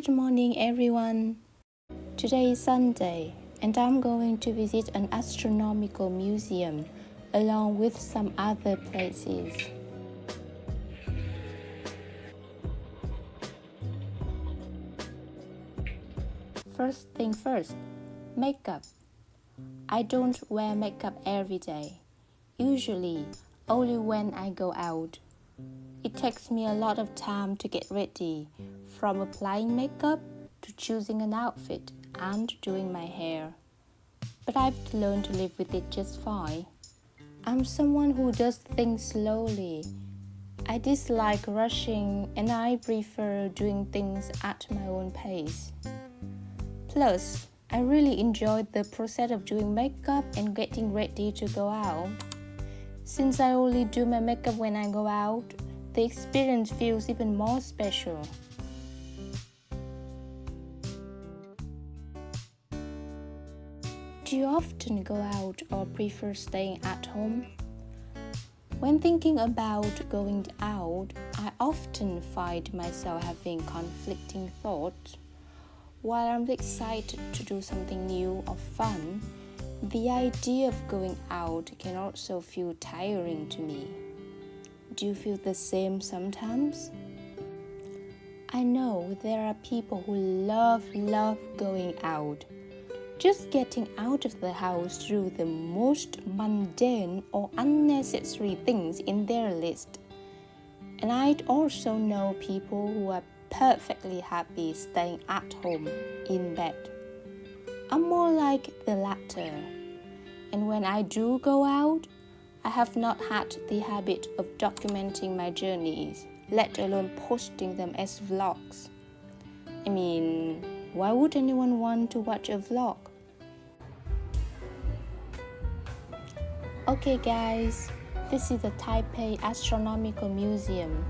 Good morning, everyone. Today is Sunday, and I'm going to visit an astronomical museum along with some other places. First thing first, makeup. I don't wear makeup every day, usually only when I go out. It takes me a lot of time to get ready, from applying makeup to choosing an outfit and doing my hair. But I've learned to live with it just fine. I'm someone who does things slowly. I dislike rushing and I prefer doing things at my own pace. Plus, I really enjoyed the process of doing makeup and getting ready to go out. Since I only do my makeup when I go out, the experience feels even more special. Do you often go out or prefer staying at home? When thinking about going out, I often find myself having conflicting thoughts. While I'm excited to do something new or fun, the idea of going out can also feel tiring to me. Do you feel the same sometimes? I know there are people who love going out. Just getting out of the house through the most mundane or unnecessary things in their list. And I also know people who are perfectly happy staying at home in bed. I'm more like the latter. And when I do go out, I have not had the habit of documenting my journeys, let alone posting them as vlogs. I mean, why would anyone want to watch a vlog? Okay guys, this is the Taipei Astronomical Museum.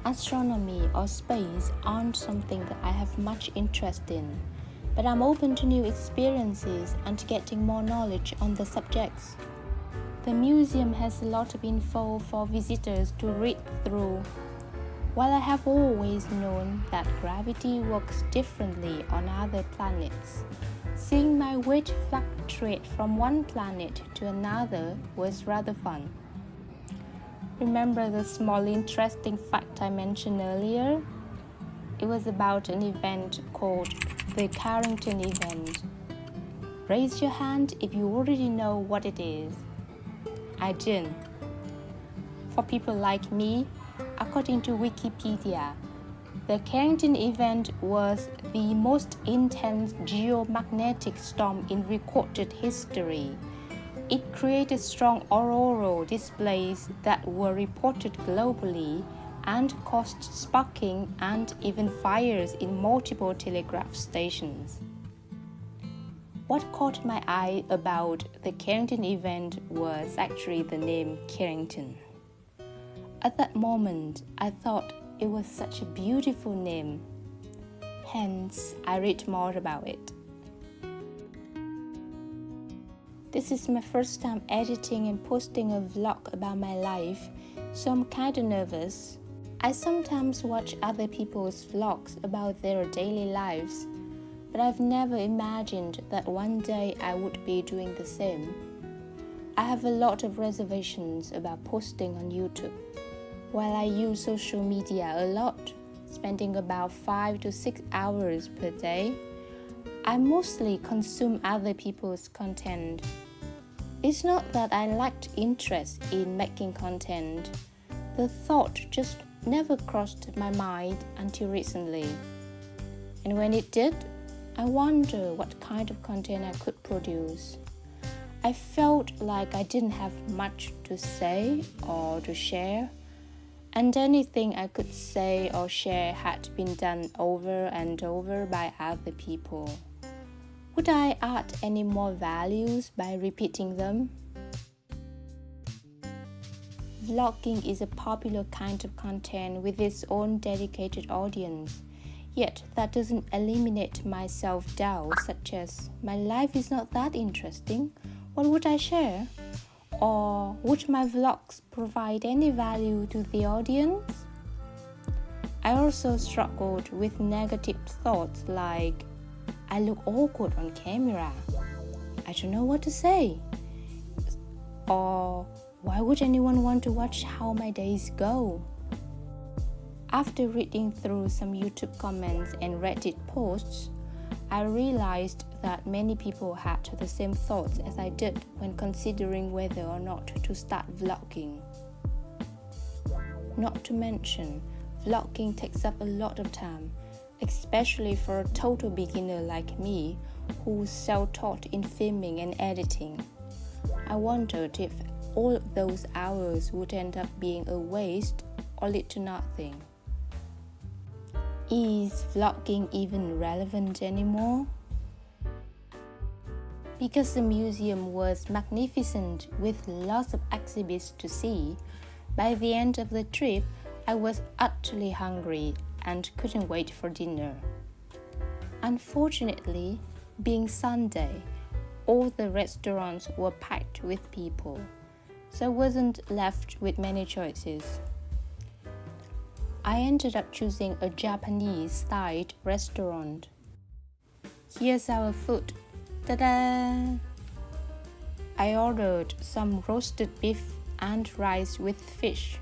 Astronomy or space aren't something that I have much interest in, but I'm open to new experiences and getting more knowledge on the subjects. The museum has a lot of info for visitors to read through. While I have always known that gravity works differently on other planets, seeing my weight fluctuate from one planet to another was rather fun. Remember the small interesting fact I mentioned earlier? It was about an event called the Carrington Event. Raise your hand if you already know what it is. I didn't. For people like me, according to Wikipedia, the Carrington Event was the most intense geomagnetic storm in recorded history. It created strong auroral displays that were reported globally and caused sparking and even fires in multiple telegraph stations. What caught my eye about the Carrington Event was actually the name Carrington. At that moment, I thought it was such a beautiful name. Hence, I read more about it. This is my first time editing and posting a vlog about my life, so I'm kinda nervous. I sometimes watch other people's vlogs about their daily lives, but I've never imagined that one day I would be doing the same. I have a lot of reservations about posting on YouTube. While I use social media a lot, spending about 5 to 6 hours per day, I mostly consume other people's content. It's not that I lacked interest in making content. The thought just never crossed my mind until recently. And when it did, I wonder what kind of content I could produce. I felt like I didn't have much to say or to share, and anything I could say or share had been done over and over by other people. Would I add any more values by repeating them? Vlogging is a popular kind of content with its own dedicated audience. Yet that doesn't eliminate my self-doubt, such as, my life is not that interesting, what would I share? Or would my vlogs provide any value to the audience? I also struggled with negative thoughts like, I look awkward on camera. I don't know what to say. Or, why would anyone want to watch how my days go? After reading through some YouTube comments and Reddit posts, I realized that many people had the same thoughts as I did when considering whether or not to start vlogging. Not to mention, vlogging takes up a lot of time, especially for a total beginner like me who's self-taught in filming and editing. I wondered if all of those hours would end up being a waste or lead to nothing. Is vlogging even relevant anymore? Because the museum was magnificent with lots of exhibits to see, by the end of the trip, I was utterly hungry and couldn't wait for dinner. Unfortunately, being Sunday, all the restaurants were packed with people, so I wasn't left with many choices. I ended up choosing a Japanese-styled restaurant. Here's our food. Ta-da! I ordered some roasted beef and rice with fish.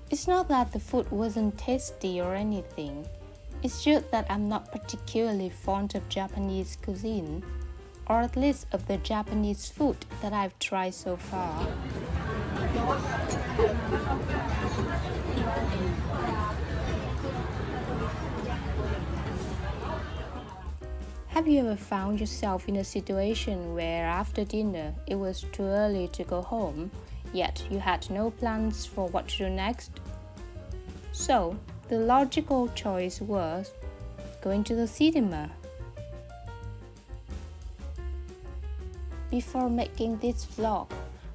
It's not that the food wasn't tasty or anything. It's just that I'm not particularly fond of Japanese cuisine, or at least of the Japanese food that I've tried so far. Have you ever found yourself in a situation where after dinner it was too early to go home, yet you had no plans for what to do next? So, the logical choice was going to the cinema. Before making this vlog,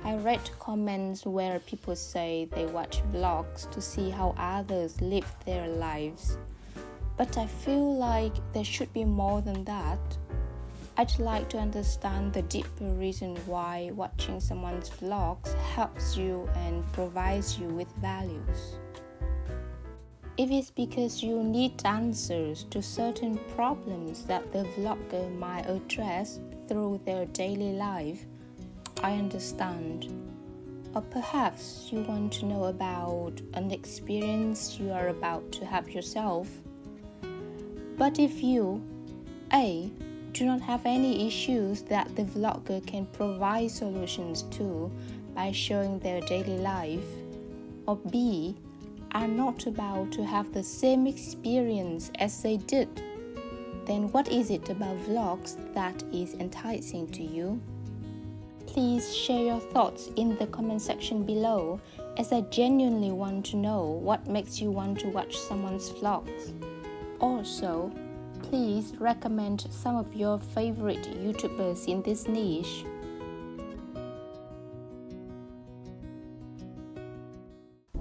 I read comments where people say they watch vlogs to see how others live their lives. But I feel like there should be more than that. I'd like to understand the deeper reason why watching someone's vlogs helps you and provides you with values. If it's because you need answers to certain problems that the vlogger might address through their daily life, I understand. Or perhaps you want to know about an experience you are about to have yourself. But if you, A, do not have any issues that the vlogger can provide solutions to by showing their daily life, or B, are not about to have the same experience as they did, then what is it about vlogs that is enticing to you? Please share your thoughts in the comment section below, as I genuinely want to know what makes you want to watch someone's vlogs. Also, please recommend some of your favorite YouTubers in this niche.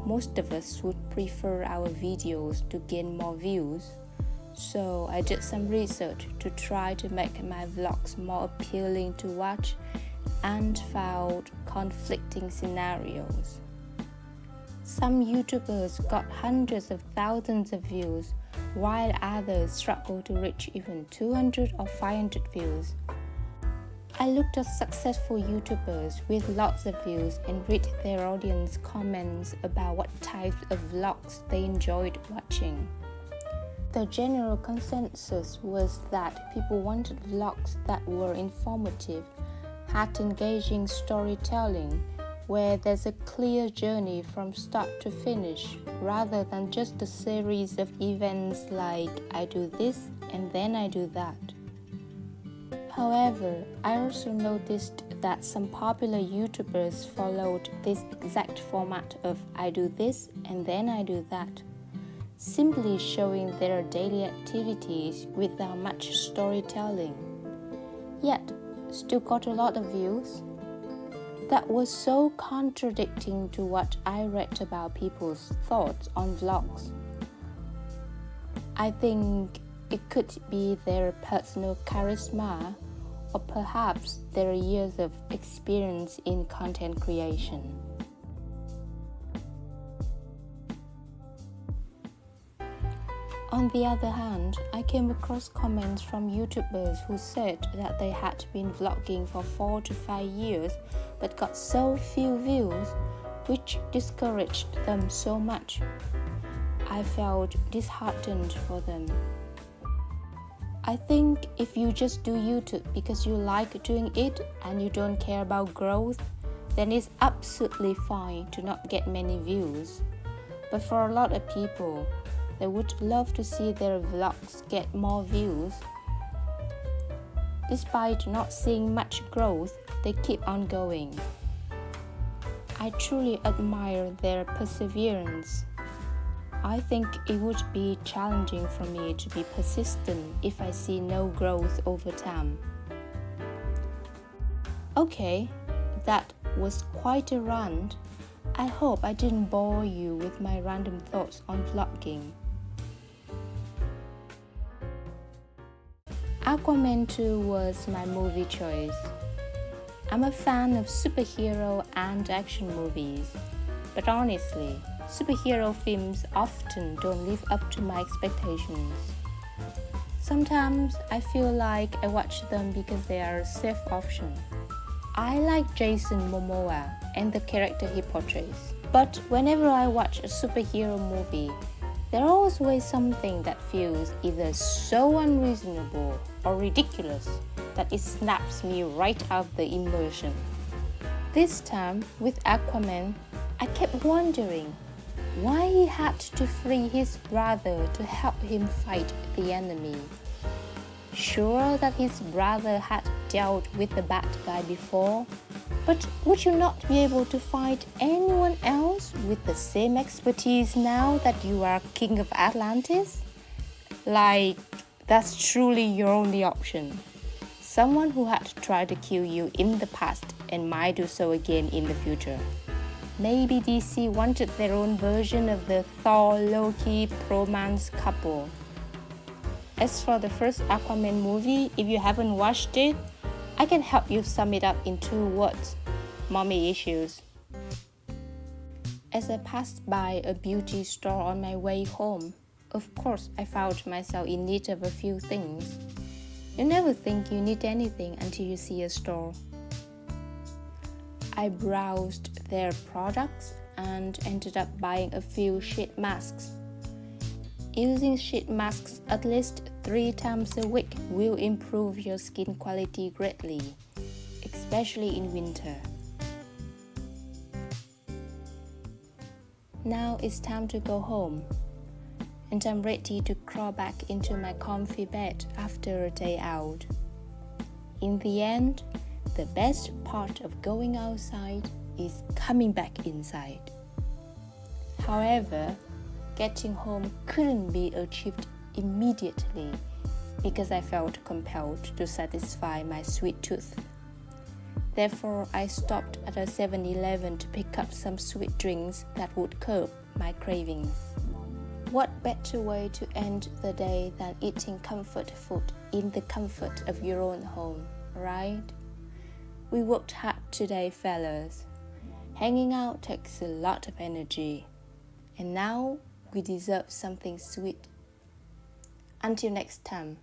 Most of us would prefer our videos to gain more views, so I did some research to try to make my vlogs more appealing to watch and found conflicting scenarios. Some YouTubers got hundreds of thousands of views, while others struggle to reach even 200 or 500 views. I looked at successful YouTubers with lots of views and read their audience comments about what types of vlogs they enjoyed watching. The general consensus was that people wanted vlogs that were informative, had engaging storytelling, where there's a clear journey from start to finish, rather than just a series of events like I do this and then I do that. However, I also noticed that some popular YouTubers followed this exact format of I do this and then I do that, simply showing their daily activities without much storytelling, yet still got a lot of views. That was so contradicting to what I read about people's thoughts on vlogs. I think it could be their personal charisma, or perhaps their years of experience in content creation. On the other hand, I came across comments from YouTubers who said that they had been vlogging for 4 to 5 years but got so few views, which discouraged them so much. I felt disheartened for them. I think if you just do YouTube because you like doing it and you don't care about growth, then it's absolutely fine to not get many views. But for a lot of people, they would love to see their vlogs get more views. Despite not seeing much growth, they keep on going. I truly admire their perseverance. I think it would be challenging for me to be persistent if I see no growth over time. Okay, that was quite a rant. I hope I didn't bore you with my random thoughts on vlogging. Aquaman 2 was my movie choice. I'm a fan of superhero and action movies, but honestly, superhero films often don't live up to my expectations. Sometimes I feel like I watch them because they are a safe option. I like Jason Momoa and the character he portrays, but whenever I watch a superhero movie, there's always something that feels either so unreasonable or ridiculous that it snaps me right out of the immersion. This time, with Aquaman, I kept wondering why he had to free his brother to help him fight the enemy. Sure that his brother had dealt with the bad guy before, but would you not be able to fight anyone else with the same expertise now that you are king of Atlantis? Like, that's truly your only option. Someone who had tried to kill you in the past and might do so again in the future. Maybe DC wanted their own version of the Thor-Loki bromance couple. As for the first Aquaman movie, if you haven't watched it, I can help you sum it up in 2 words: mommy issues. As I passed by a beauty store on my way home, of course I found myself in need of a few things. You never think you need anything until you see a store. I browsed their products and ended up buying a few sheet masks. Using sheet masks at least 3 times a week will improve your skin quality greatly, especially in winter. Now it's time to go home, and I'm ready to crawl back into my comfy bed after a day out. In the end, the best part of going outside is coming back inside. However, getting home couldn't be achieved immediately because I felt compelled to satisfy my sweet tooth. Therefore, I stopped at a 7-Eleven to pick up some sweet drinks that would curb my cravings. What better way to end the day than eating comfort food in the comfort of your own home, right? We worked hard today, fellas. Hanging out takes a lot of energy, and now we deserve something sweet. Until next time.